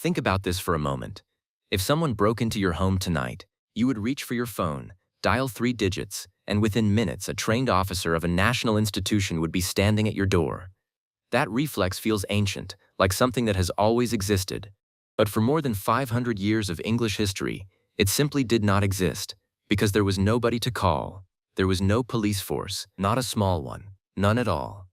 Think about this for a moment. If someone broke into your home tonight, you would reach for your phone, dial 3 digits, and within minutes a trained officer of a national institution would be standing at your door. That reflex feels ancient, like something that has always existed. But for more than 500 years of English history, it simply did not exist, because there was nobody to call. There was no police force, not a small one, none at all.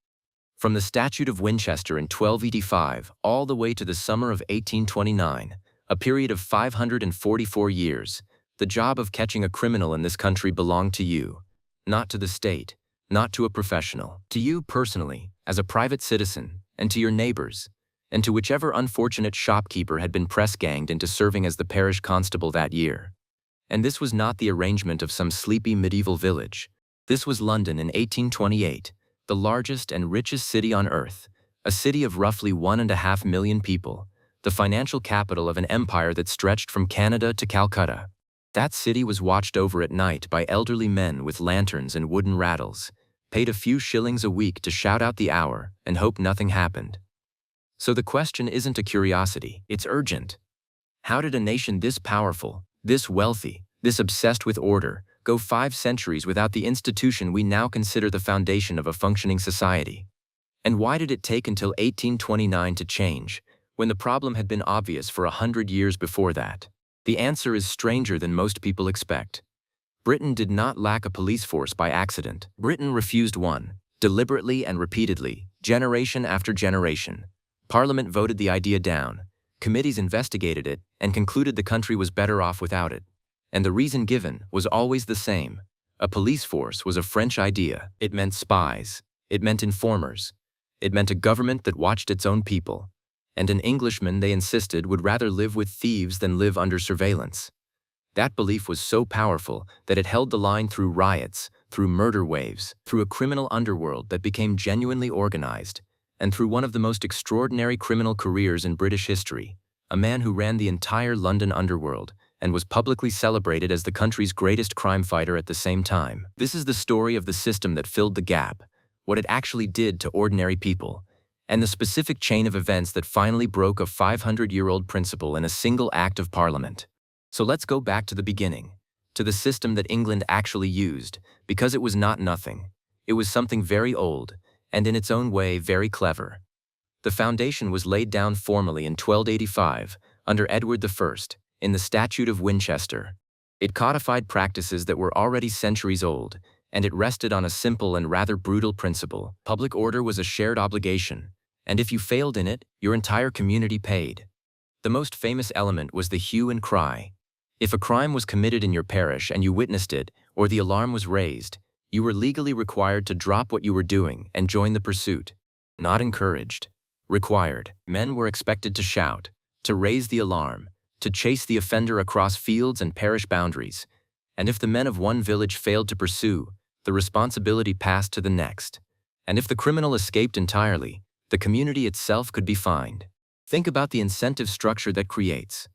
From the Statute of Winchester in 1285 all the way to the summer of 1829, a period of 544 years, the job of catching a criminal in this country belonged to you, not to the state, not to a professional, to you personally, as a private citizen, and to your neighbors, and to whichever unfortunate shopkeeper had been press-ganged into serving as the parish constable that year. And this was not the arrangement of some sleepy medieval village. This was London in 1828, the largest and richest city on earth, a city of roughly 1.5 million people, the financial capital of an empire that stretched from Canada to Calcutta. That city was watched over at night by elderly men with lanterns and wooden rattles, paid a few shillings a week to shout out the hour and hope nothing happened. So the question isn't a curiosity, it's urgent. How did a nation this powerful, this wealthy, this obsessed with order, go 5 centuries without the institution we now consider the foundation of a functioning society? And why did it take until 1829 to change, when the problem had been obvious for 100 years before that? The answer is stranger than most people expect. Britain did not lack a police force by accident. Britain refused one, deliberately and repeatedly, generation after generation. Parliament voted the idea down, committees investigated it, and concluded the country was better off without it. And the reason given was always the same. A police force was a French idea. It meant spies. It meant informers. It meant a government that watched its own people. And an Englishman, they insisted, would rather live with thieves than live under surveillance. That belief was so powerful that it held the line through riots, through murder waves, through a criminal underworld that became genuinely organized, and through one of the most extraordinary criminal careers in British history, a man who ran the entire London underworld and was publicly celebrated as the country's greatest crime fighter at the same time. This is the story of the system that filled the gap, what it actually did to ordinary people, and the specific chain of events that finally broke a 500-year-old principle in a single act of Parliament. So let's go back to the beginning, to the system that England actually used, because it was not nothing. It was something very old, and in its own way very clever. The foundation was laid down formally in 1285, under Edward I, in the Statute of Winchester. It codified practices that were already centuries old, and it rested on a simple and rather brutal principle. Public order was a shared obligation, and if you failed in it, your entire community paid. The most famous element was the hue and cry. If a crime was committed in your parish and you witnessed it, or the alarm was raised, you were legally required to drop what you were doing and join the pursuit. Not encouraged. Required. Men were expected to shout, to raise the alarm, to chase the offender across fields and parish boundaries. And if the men of one village failed to pursue, the responsibility passed to the next. And if the criminal escaped entirely, the community itself could be fined. Think about the incentive structure that creates.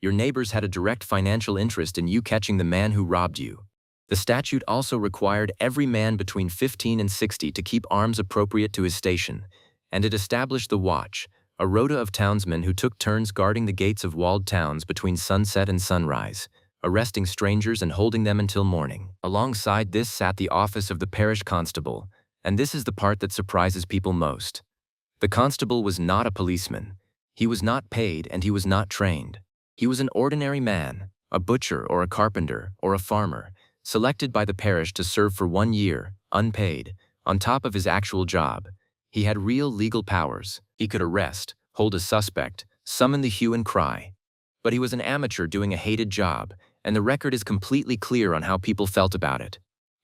Your neighbors had a direct financial interest in you catching the man who robbed you. The statute also required every man between 15 and 60 to keep arms appropriate to his station, and it established the Watch, a rota of townsmen who took turns guarding the gates of walled towns between sunset and sunrise, arresting strangers and holding them until morning. Alongside this sat the office of the parish constable, and this is the part that surprises people most. The constable was not a policeman. He was not paid and he was not trained. He was an ordinary man, a butcher or a carpenter or a farmer, selected by the parish to serve for 1 year, unpaid, on top of his actual job. He had real legal powers. He could arrest, hold a suspect, summon the hue and cry. But he was an amateur doing a hated job, and the record is completely clear on how people felt about it.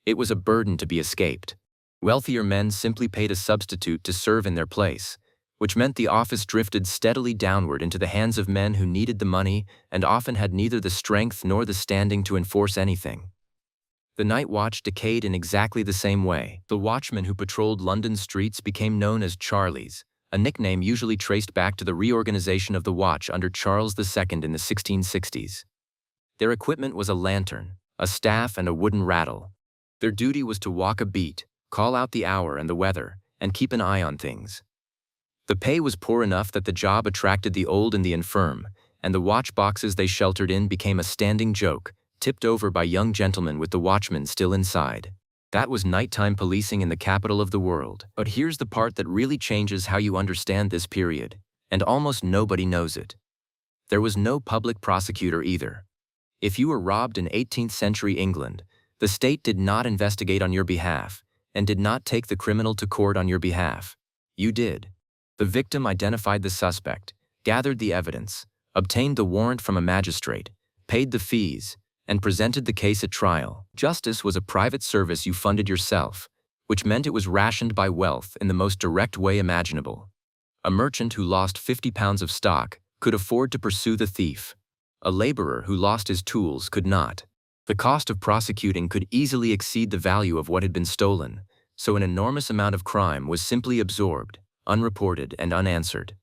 It was a burden to be escaped. Wealthier men simply paid a substitute to serve in their place, which meant the office drifted steadily downward into the hands of men who needed the money and often had neither the strength nor the standing to enforce anything. The night watch decayed in exactly the same way. The watchmen who patrolled London streets became known as Charlies, a nickname usually traced back to the reorganization of the watch under Charles II in the 1660s. Their equipment was a lantern, a staff, and a wooden rattle. Their duty was to walk a beat, call out the hour and the weather, and keep an eye on things. The pay was poor enough that the job attracted the old and the infirm, and the watch boxes they sheltered in became a standing joke, tipped over by young gentlemen with the watchmen still inside. That was nighttime policing in the capital of the world. But here's the part that really changes how you understand this period, and almost nobody knows it. There was no public prosecutor either. If you were robbed in 18th century England, the state did not investigate on your behalf, and did not take the criminal to court on your behalf. You did. The victim identified the suspect, gathered the evidence, obtained the warrant from a magistrate, paid the fees, and presented the case at trial. Justice was a private service you funded yourself, which meant it was rationed by wealth in the most direct way imaginable. A merchant who lost 50 pounds of stock could afford to pursue the thief. A laborer who lost his tools could not. The cost of prosecuting could easily exceed the value of what had been stolen, so an enormous amount of crime was simply absorbed, unreported and unanswered.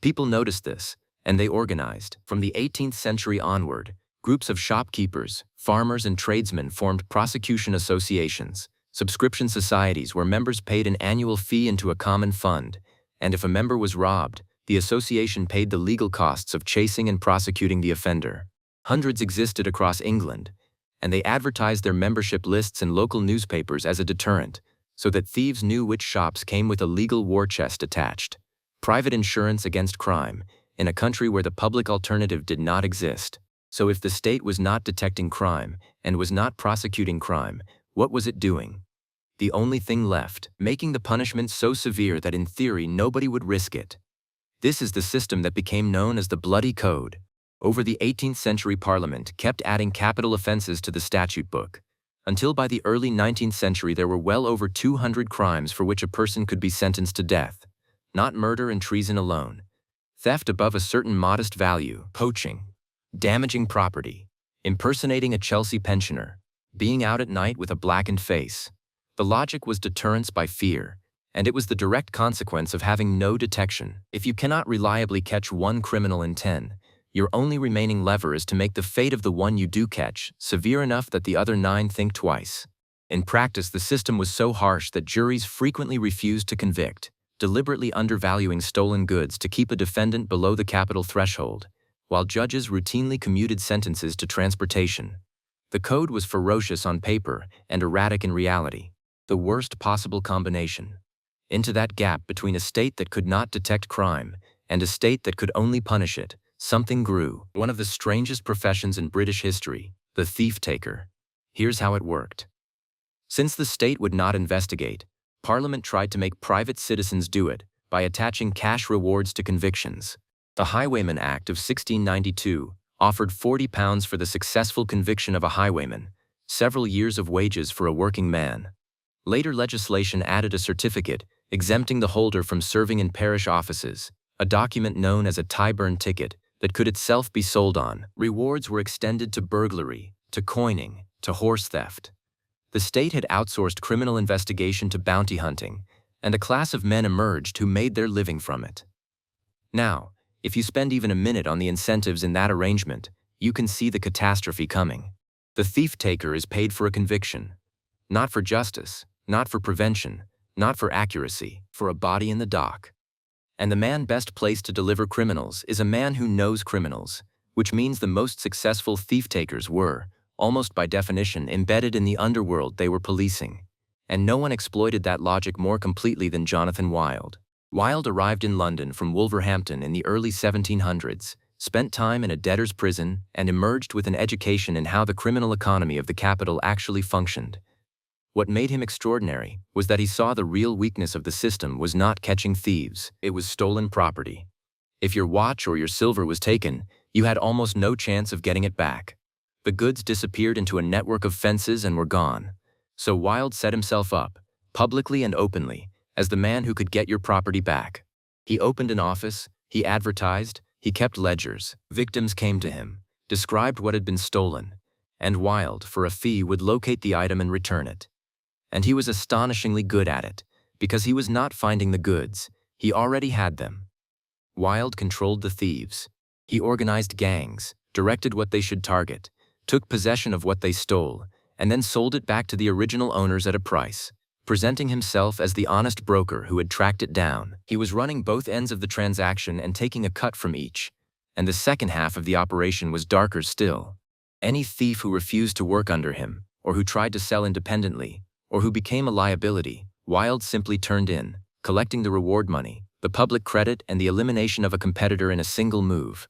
People noticed this, and they organized. From the 18th century onward, groups of shopkeepers, farmers and tradesmen formed prosecution associations, subscription societies where members paid an annual fee into a common fund, and if a member was robbed, the association paid the legal costs of chasing and prosecuting the offender. Hundreds existed across England, and they advertised their membership lists in local newspapers as a deterrent, so that thieves knew which shops came with a legal war chest attached. Private insurance against crime, in a country where the public alternative did not exist. So if the state was not detecting crime and was not prosecuting crime, what was it doing? The only thing left, making the punishment so severe that in theory nobody would risk it. This is the system that became known as the Bloody Code. Over the 18th century Parliament kept adding capital offenses to the statute book, until by the early 19th century there were well over 200 crimes for which a person could be sentenced to death. Not murder and treason alone. Theft above a certain modest value, poaching, damaging property, impersonating a Chelsea pensioner, being out at night with a blackened face. The logic was deterrence by fear, and it was the direct consequence of having no detection. If you cannot reliably catch one criminal in 10, your only remaining lever is to make the fate of the one you do catch severe enough that the other 9 think twice. In practice, the system was so harsh that juries frequently refused to convict, deliberately undervaluing stolen goods to keep a defendant below the capital threshold, while judges routinely commuted sentences to transportation. The code was ferocious on paper and erratic in reality, the worst possible combination. Into that gap between a state that could not detect crime and a state that could only punish it, something grew. One of the strangest professions in British history, the thief-taker. Here's how it worked. Since the state would not investigate, Parliament tried to make private citizens do it by attaching cash rewards to convictions. The Highwayman Act of 1692 offered £40 for the successful conviction of a highwayman, several years of wages for a working man. Later legislation added a certificate exempting the holder from serving in parish offices, a document known as a Tyburn ticket that could itself be sold on. Rewards were extended to burglary, to coining, to horse theft. The state had outsourced criminal investigation to bounty hunting, and a class of men emerged who made their living from it. Now, if you spend even a minute on the incentives in that arrangement, you can see the catastrophe coming. The thief-taker is paid for a conviction. Not for justice, not for prevention, not for accuracy, for a body in the dock. And the man best placed to deliver criminals is a man who knows criminals, which means the most successful thief-takers were, almost by definition, embedded in the underworld they were policing. And no one exploited that logic more completely than Jonathan Wild. Wild arrived in London from Wolverhampton in the early 1700s, spent time in a debtor's prison, and emerged with an education in how the criminal economy of the capital actually functioned. What made him extraordinary was that he saw the real weakness of the system was not catching thieves, it was stolen property. If your watch or your silver was taken, you had almost no chance of getting it back. The goods disappeared into a network of fences and were gone. So Wild set himself up, publicly and openly, as the man who could get your property back. He opened an office, he advertised, he kept ledgers. Victims came to him, described what had been stolen, and Wild, for a fee, would locate the item and return it. And he was astonishingly good at it, because he was not finding the goods, he already had them. Wild controlled the thieves. He organized gangs, directed what they should target, took possession of what they stole, and then sold it back to the original owners at a price, presenting himself as the honest broker who had tracked it down. He was running both ends of the transaction and taking a cut from each, And the second half of the operation was darker still. Any thief who refused to work under him, or who tried to sell independently, or who became a liability, Wilde simply turned in, collecting the reward money, the public credit, and the elimination of a competitor in a single move.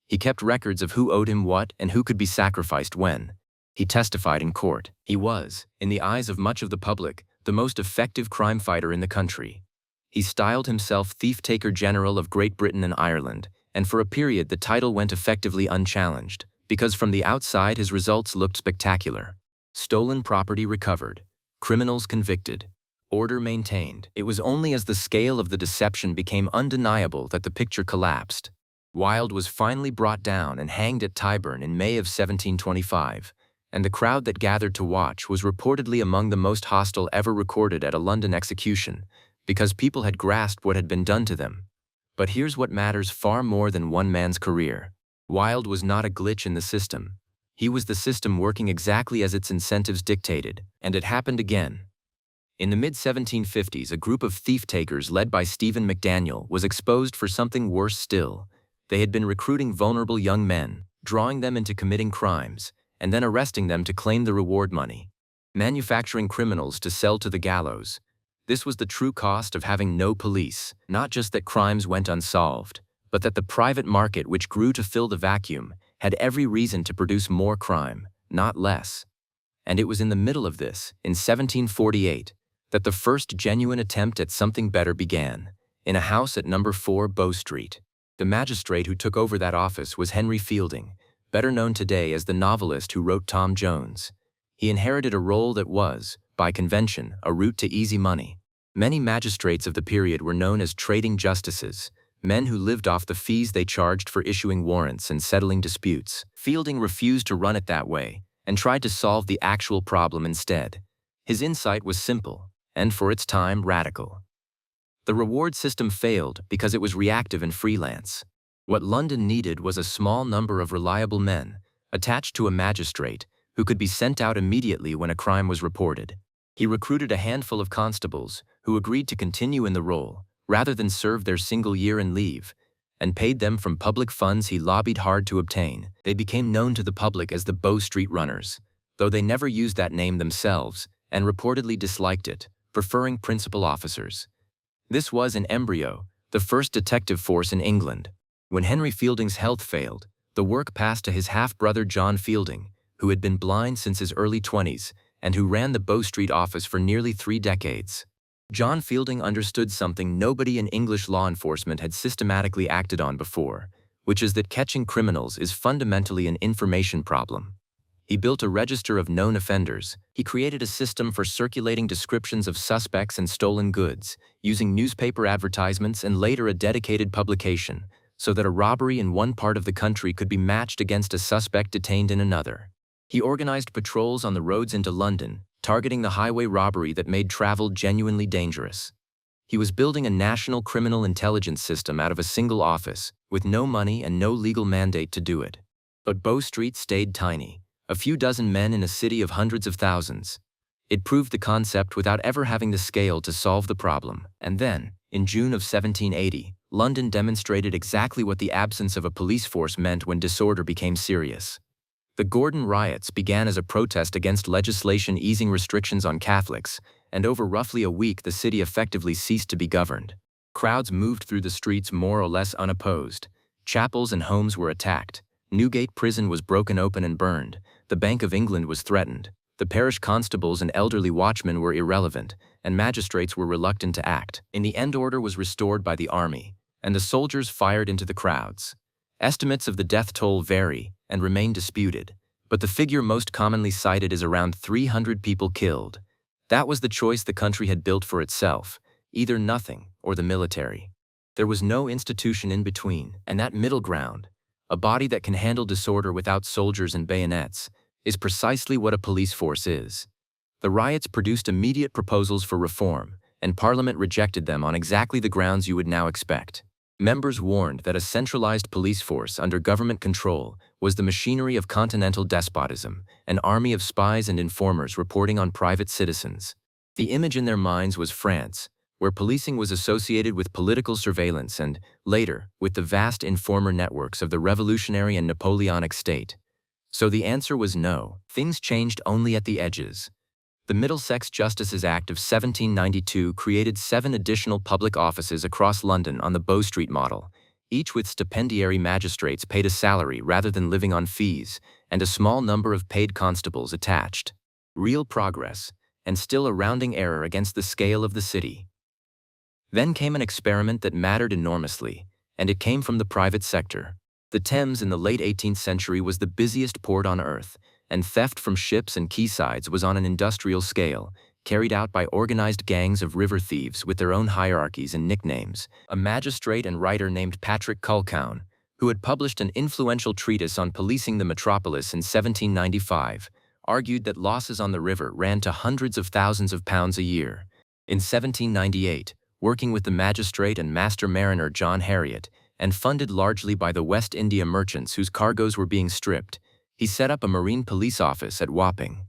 He kept records of who owed him what and who could be sacrificed when. He testified in court. He was, in the eyes of much of the public, the most effective crime fighter in the country. He styled himself Thief-Taker General of Great Britain and Ireland, and for a period the title went effectively unchallenged, because from the outside his results looked spectacular. Stolen property recovered, criminals convicted, order maintained. It was only as the scale of the deception became undeniable that the picture collapsed. Wilde was finally brought down and hanged at Tyburn in May of 1725, and the crowd that gathered to watch was reportedly among the most hostile ever recorded at a London execution, because people had grasped what had been done to them. But here's what matters far more than one man's career. Wilde was not a glitch in the system. He was the system working exactly as its incentives dictated, and it happened again. In the mid-1750s, a group of thief-takers led by Stephen McDaniel was exposed for something worse still. They had been recruiting vulnerable young men, drawing them into committing crimes, and then arresting them to claim the reward money. Manufacturing criminals to sell to the gallows. This was the true cost of having no police, not just that crimes went unsolved, but that the private market, which grew to fill the vacuum, had every reason to produce more crime, not less. And it was in the middle of this, in 1748, that the first genuine attempt at something better began, in a house at No. 4 Bow Street. The magistrate who took over that office was Henry Fielding, better known today as the novelist who wrote Tom Jones. He inherited a role that was, by convention, a route to easy money. Many magistrates of the period were known as trading justices, men who lived off the fees they charged for issuing warrants and settling disputes. Fielding refused to run it that way, and tried to solve the actual problem instead. His insight was simple, and for its time, radical. The reward system failed because it was reactive and freelance. What London needed was a small number of reliable men, attached to a magistrate, who could be sent out immediately when a crime was reported. He recruited a handful of constables, who agreed to continue in the role, rather than serve their single year and leave, and paid them from public funds he lobbied hard to obtain. They became known to the public as the Bow Street Runners, though they never used that name themselves, and reportedly disliked it, preferring principal officers. This was, in embryo, the first detective force in England. When Henry Fielding's health failed, the work passed to his half-brother John Fielding, who had been blind since his early 20s and who ran the Bow Street office for nearly 3 decades. John Fielding understood something nobody in English law enforcement had systematically acted on before, which is that catching criminals is fundamentally an information problem. He built a register of known offenders. He created a system for circulating descriptions of suspects and stolen goods, using newspaper advertisements and later a dedicated publication, so that a robbery in one part of the country could be matched against a suspect detained in another. He organized patrols on the roads into London, targeting the highway robbery that made travel genuinely dangerous. He was building a national criminal intelligence system out of a single office, with no money and no legal mandate to do it. But Bow Street stayed tiny, a few dozen men in a city of hundreds of thousands. It proved the concept without ever having the scale to solve the problem. And then, in June of 1780, London demonstrated exactly what the absence of a police force meant when disorder became serious. The Gordon riots began as a protest against legislation easing restrictions on Catholics, and over roughly a week the city effectively ceased to be governed. Crowds moved through the streets more or less unopposed. Chapels and homes were attacked. Newgate Prison was broken open and burned. The Bank of England was threatened. The parish constables and elderly watchmen were irrelevant, and magistrates were reluctant to act. In the end, order was restored by the army, and the soldiers fired into the crowds. Estimates of the death toll vary and remain disputed, but the figure most commonly cited is around 300 people killed. That was the choice the country had built for itself, either nothing or the military. There was no institution in between, and that middle ground, a body that can handle disorder without soldiers and bayonets, is precisely what a police force is. The riots produced immediate proposals for reform, and Parliament rejected them on exactly the grounds you would now expect. Members warned that a centralized police force under government control was the machinery of continental despotism, an army of spies and informers reporting on private citizens. The image in their minds was France, where policing was associated with political surveillance and, later, with the vast informer networks of the revolutionary and Napoleonic state. So the answer was no. Things changed only at the edges. The Middlesex Justices Act of 1792 created 7 additional public offices across London on the Bow Street model, each with stipendiary magistrates paid a salary rather than living on fees, and a small number of paid constables attached. Real progress, and still a rounding error against the scale of the city. Then came an experiment that mattered enormously, and it came from the private sector. The Thames in the late 18th century was the busiest port on earth, and theft from ships and quaysides was on an industrial scale, carried out by organized gangs of river thieves with their own hierarchies and nicknames. A magistrate and writer named Patrick Colquhoun, who had published an influential treatise on policing the metropolis in 1795, argued that losses on the river ran to hundreds of thousands of pounds a year. In 1798, working with the magistrate and master mariner John Harriot, and funded largely by the West India merchants whose cargoes were being stripped, he set up a marine police office at Wapping.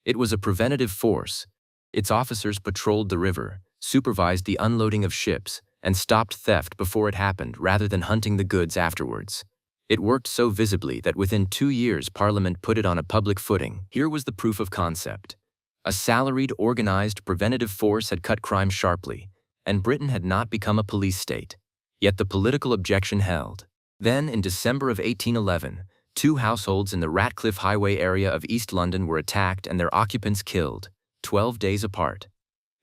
It was a preventative force. Its officers patrolled the river, supervised the unloading of ships, and stopped theft before it happened rather than hunting the goods afterwards. It worked so visibly that within 2 years Parliament put it on a public footing. Here was the proof of concept. A salaried, organized, preventative force had cut crime sharply, and Britain had not become a police state. Yet the political objection held. Then, in December of 1811, 2 households in the Ratcliffe Highway area of East London were attacked and their occupants killed, 12 days apart.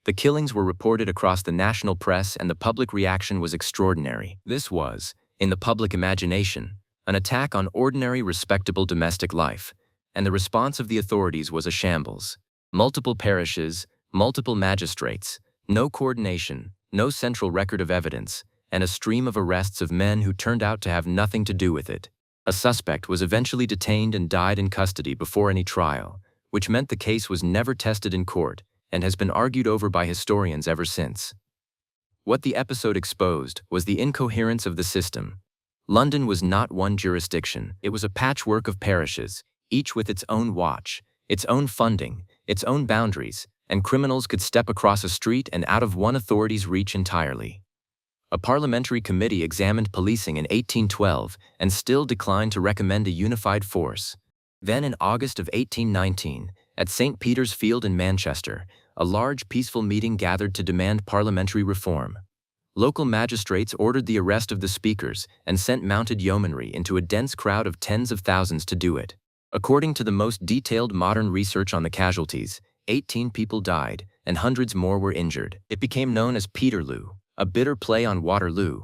The killings were reported across the national press and the public reaction was extraordinary. This was, in the public imagination, an attack on ordinary, respectable domestic life, and the response of the authorities was a shambles. Multiple parishes, multiple magistrates, no coordination, no central record of evidence, and a stream of arrests of men who turned out to have nothing to do with it. A suspect was eventually detained and died in custody before any trial, which meant the case was never tested in court and has been argued over by historians ever since. What the episode exposed was the incoherence of the system. London was not one jurisdiction, it was a patchwork of parishes, each with its own watch, its own funding, its own boundaries, and criminals could step across a street and out of one authority's reach entirely. A parliamentary committee examined policing in 1812 and still declined to recommend a unified force. Then in August of 1819, at St. Peter's Field in Manchester, a large peaceful meeting gathered to demand parliamentary reform. Local magistrates ordered the arrest of the speakers and sent mounted yeomanry into a dense crowd of tens of thousands to do it. According to the most detailed modern research on the casualties, 18 people died and hundreds more were injured. It became known as Peterloo, a bitter play on Waterloo.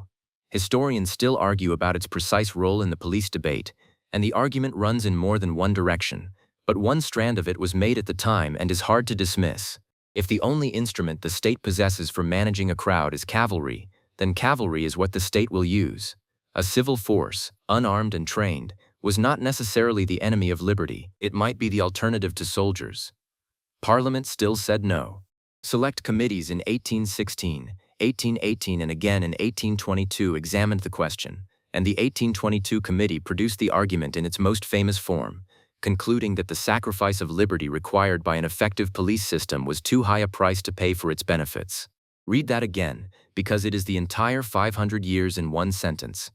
Historians still argue about its precise role in the police debate, and the argument runs in more than one direction, but one strand of it was made at the time and is hard to dismiss. If the only instrument the state possesses for managing a crowd is cavalry, then cavalry is what the state will use. A civil force, unarmed and trained, was not necessarily the enemy of liberty. It might be the alternative to soldiers. Parliament still said no. Select committees in 1816, 1818 and again in 1822 examined the question, and the 1822 committee produced the argument in its most famous form, concluding that the sacrifice of liberty required by an effective police system was too high a price to pay for its benefits. Read that again, because it is the entire 500 years in one sentence.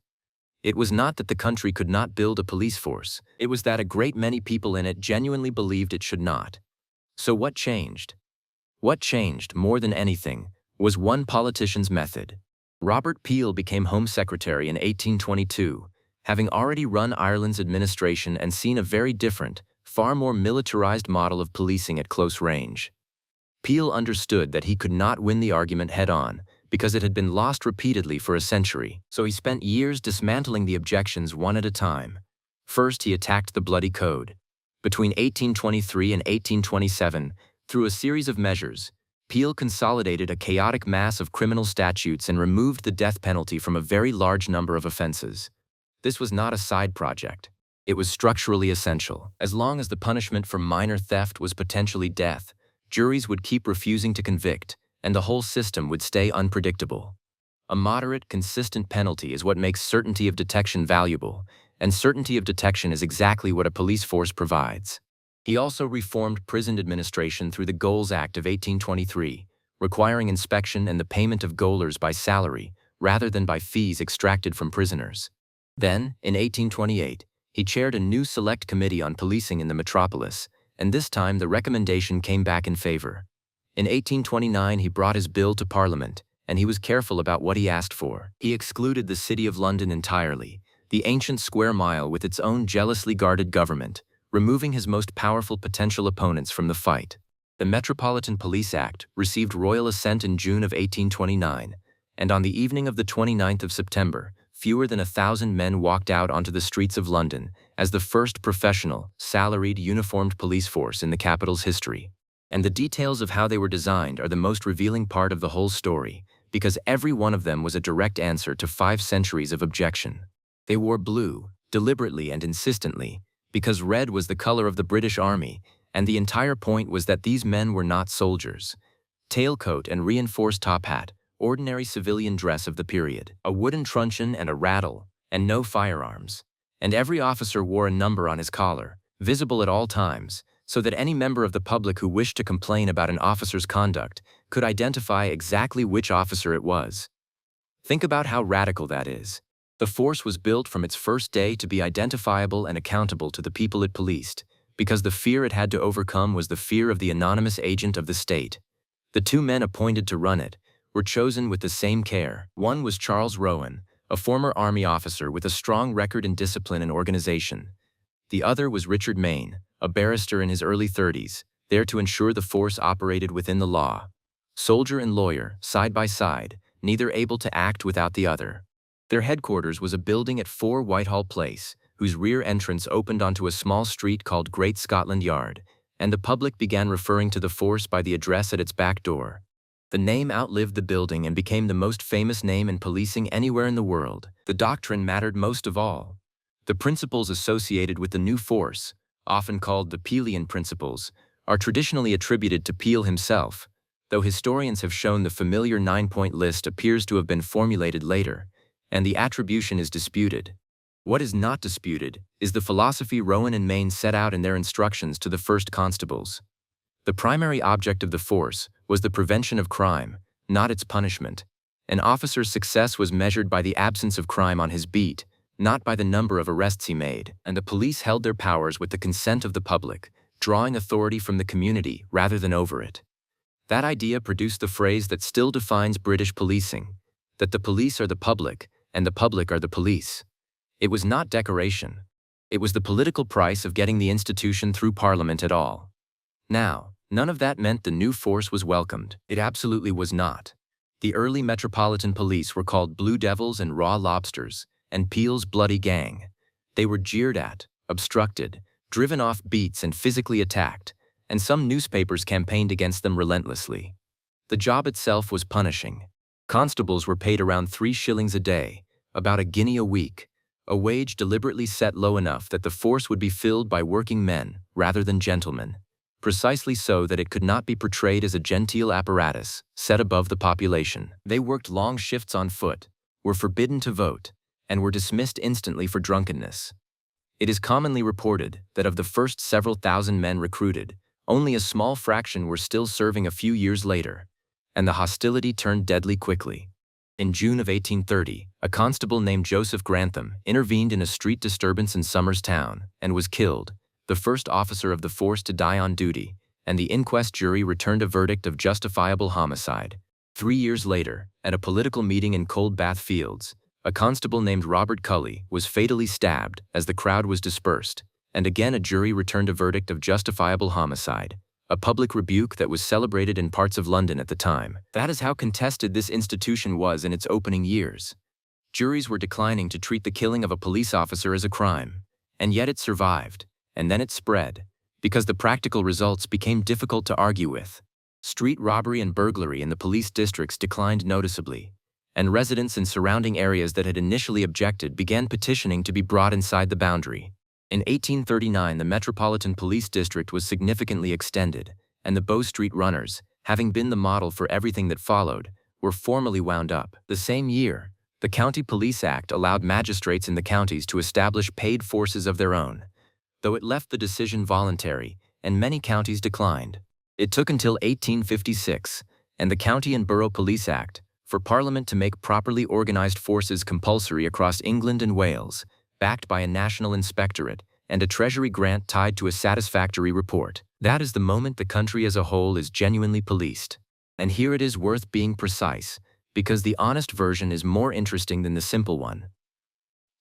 It was not that the country could not build a police force, it was that a great many people in it genuinely believed it should not. So what changed? What changed, more than anything, was one politician's method. Robert Peel became Home Secretary in 1822, having already run Ireland's administration and seen a very different, far more militarized model of policing at close range. Peel understood that he could not win the argument head-on, because it had been lost repeatedly for a century, so he spent years dismantling the objections one at a time. First, he attacked the Bloody Code. Between 1823 and 1827, through a series of measures, Peel consolidated a chaotic mass of criminal statutes and removed the death penalty from a very large number of offenses. This was not a side project. It was structurally essential. As long as the punishment for minor theft was potentially death, juries would keep refusing to convict, and the whole system would stay unpredictable. A moderate, consistent penalty is what makes certainty of detection valuable, and certainty of detection is exactly what a police force provides. He also reformed prison administration through the Goals Act of 1823, requiring inspection and the payment of gaolers by salary rather than by fees extracted from prisoners. Then, in 1828, he chaired a new select committee on policing in the metropolis, and this time the recommendation came back in favor. In 1829 he brought his bill to Parliament, and he was careful about what he asked for. He excluded the City of London entirely, the ancient square mile with its own jealously guarded government, removing his most powerful potential opponents from the fight. The Metropolitan Police Act received royal assent in June of 1829, and on the evening of the 29th of September, fewer than 1,000 men walked out onto the streets of London as the first professional, salaried, uniformed police force in the capital's history. And the details of how they were designed are the most revealing part of the whole story, because every one of them was a direct answer to 5 centuries of objection. They wore blue, deliberately and insistently, because red was the color of the British Army, and the entire point was that these men were not soldiers. Tailcoat and reinforced top hat, ordinary civilian dress of the period, a wooden truncheon and a rattle, and no firearms. And every officer wore a number on his collar, visible at all times, so that any member of the public who wished to complain about an officer's conduct could identify exactly which officer it was. Think about how radical that is. The force was built from its first day to be identifiable and accountable to the people it policed, because the fear it had to overcome was the fear of the anonymous agent of the state. The 2 men appointed to run it were chosen with the same care. One was Charles Rowan, a former army officer with a strong record in discipline and organization. The other was Richard Mayne, a barrister in his early 30s, there to ensure the force operated within the law. Soldier and lawyer, side by side, neither able to act without the other. Their headquarters was a building at 4 Whitehall Place, whose rear entrance opened onto a small street called Great Scotland Yard, and the public began referring to the force by the address at its back door. The name outlived the building and became the most famous name in policing anywhere in the world. The doctrine mattered most of all. The principles associated with the new force, often called the Peelian principles, are traditionally attributed to Peel himself, though historians have shown the familiar 9-point list appears to have been formulated later, and the attribution is disputed. What is not disputed is the philosophy Rowan and Mayne set out in their instructions to the first constables. The primary object of the force was the prevention of crime, not its punishment. An officer's success was measured by the absence of crime on his beat, not by the number of arrests he made, and the police held their powers with the consent of the public, drawing authority from the community rather than over it. That idea produced the phrase that still defines British policing, that the police are the public, and the public are the police. It was not decoration. It was the political price of getting the institution through Parliament at all. Now, none of that meant the new force was welcomed. It absolutely was not. The early Metropolitan Police were called Blue Devils and Raw Lobsters, and Peel's Bloody Gang. They were jeered at, obstructed, driven off beats and physically attacked, and some newspapers campaigned against them relentlessly. The job itself was punishing. Constables were paid around 3 shillings a day, about a guinea a week, a wage deliberately set low enough that the force would be filled by working men rather than gentlemen, precisely so that it could not be portrayed as a genteel apparatus set above the population. They worked long shifts on foot, were forbidden to vote, and were dismissed instantly for drunkenness. It is commonly reported that of the first several thousand men recruited, only a small fraction were still serving a few years later, and the hostility turned deadly quickly. In June of 1830, a constable named Joseph Grantham intervened in a street disturbance in Somers Town and was killed, the first officer of the force to die on duty, and the inquest jury returned a verdict of justifiable homicide. 3 years later, at a political meeting in Coldbath Fields, a constable named Robert Cully was fatally stabbed as the crowd was dispersed, and again a jury returned a verdict of justifiable homicide, a public rebuke that was celebrated in parts of London at the time. That is how contested this institution was in its opening years. Juries were declining to treat the killing of a police officer as a crime, and yet it survived, and then it spread, because the practical results became difficult to argue with. Street robbery and burglary in the police districts declined noticeably, and residents in surrounding areas that had initially objected began petitioning to be brought inside the boundary. In 1839, the Metropolitan Police District was significantly extended, and the Bow Street runners, having been the model for everything that followed, were formally wound up. The same year, the County Police Act allowed magistrates in the counties to establish paid forces of their own, though it left the decision voluntary, and many counties declined. It took until 1856, and the County and Borough Police Act, for Parliament to make properly organised forces compulsory across England and Wales, backed by a national inspectorate and a Treasury grant tied to a satisfactory report. That is the moment the country as a whole is genuinely policed. And here it is worth being precise, because the honest version is more interesting than the simple one.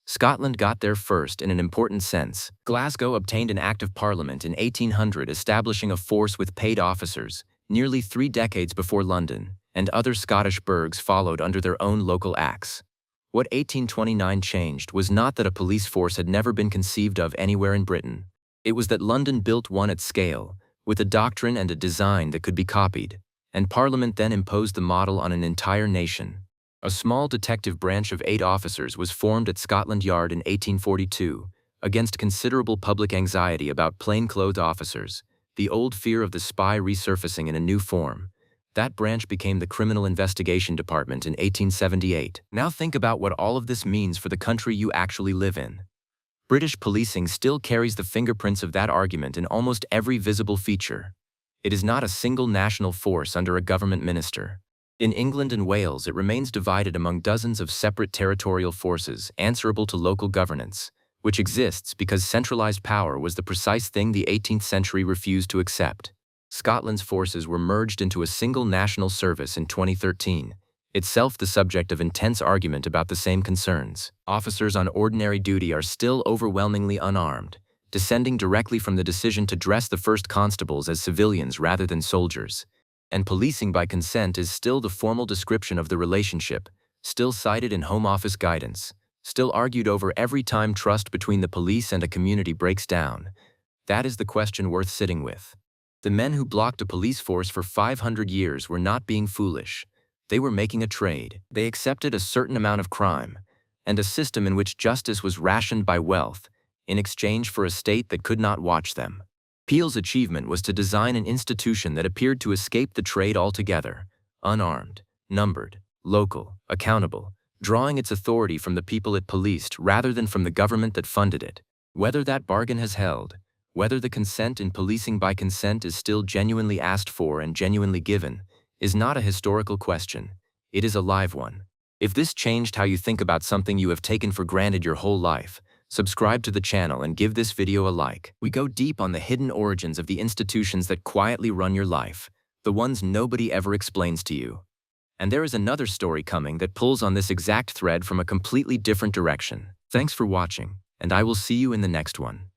Scotland got there first in an important sense. Glasgow obtained an Act of Parliament in 1800 establishing a force with paid officers, nearly 3 decades before London, and other Scottish burghs followed under their own local acts. What 1829 changed was not that a police force had never been conceived of anywhere in Britain. It was that London built one at scale, with a doctrine and a design that could be copied, and Parliament then imposed the model on an entire nation. A small detective branch of 8 officers was formed at Scotland Yard in 1842, against considerable public anxiety about plainclothes officers, the old fear of the spy resurfacing in a new form. That branch became the Criminal Investigation Department in 1878. Now think about what all of this means for the country you actually live in. British policing still carries the fingerprints of that argument in almost every visible feature. It is not a single national force under a government minister. In England and Wales, it remains divided among dozens of separate territorial forces answerable to local governance, which exists because centralized power was the precise thing the 18th century refused to accept. Scotland's forces were merged into a single national service in 2013, itself the subject of intense argument about the same concerns. Officers on ordinary duty are still overwhelmingly unarmed, descending directly from the decision to dress the first constables as civilians rather than soldiers. And policing by consent is still the formal description of the relationship, still cited in Home Office guidance, still argued over every time trust between the police and a community breaks down. That is the question worth sitting with. The men who blocked a police force for 500 years were not being foolish. They were making a trade. They accepted a certain amount of crime, and a system in which justice was rationed by wealth, in exchange for a state that could not watch them. Peel's achievement was to design an institution that appeared to escape the trade altogether, unarmed, numbered, local, accountable, drawing its authority from the people it policed rather than from the government that funded it. Whether that bargain has held, whether the consent in policing by consent is still genuinely asked for and genuinely given, is not a historical question. It is a live one. If this changed how you think about something you have taken for granted your whole life, subscribe to the channel and give this video a like. We go deep on the hidden origins of the institutions that quietly run your life, the ones nobody ever explains to you. And there is another story coming that pulls on this exact thread from a completely different direction. Thanks for watching, and I will see you in the next one.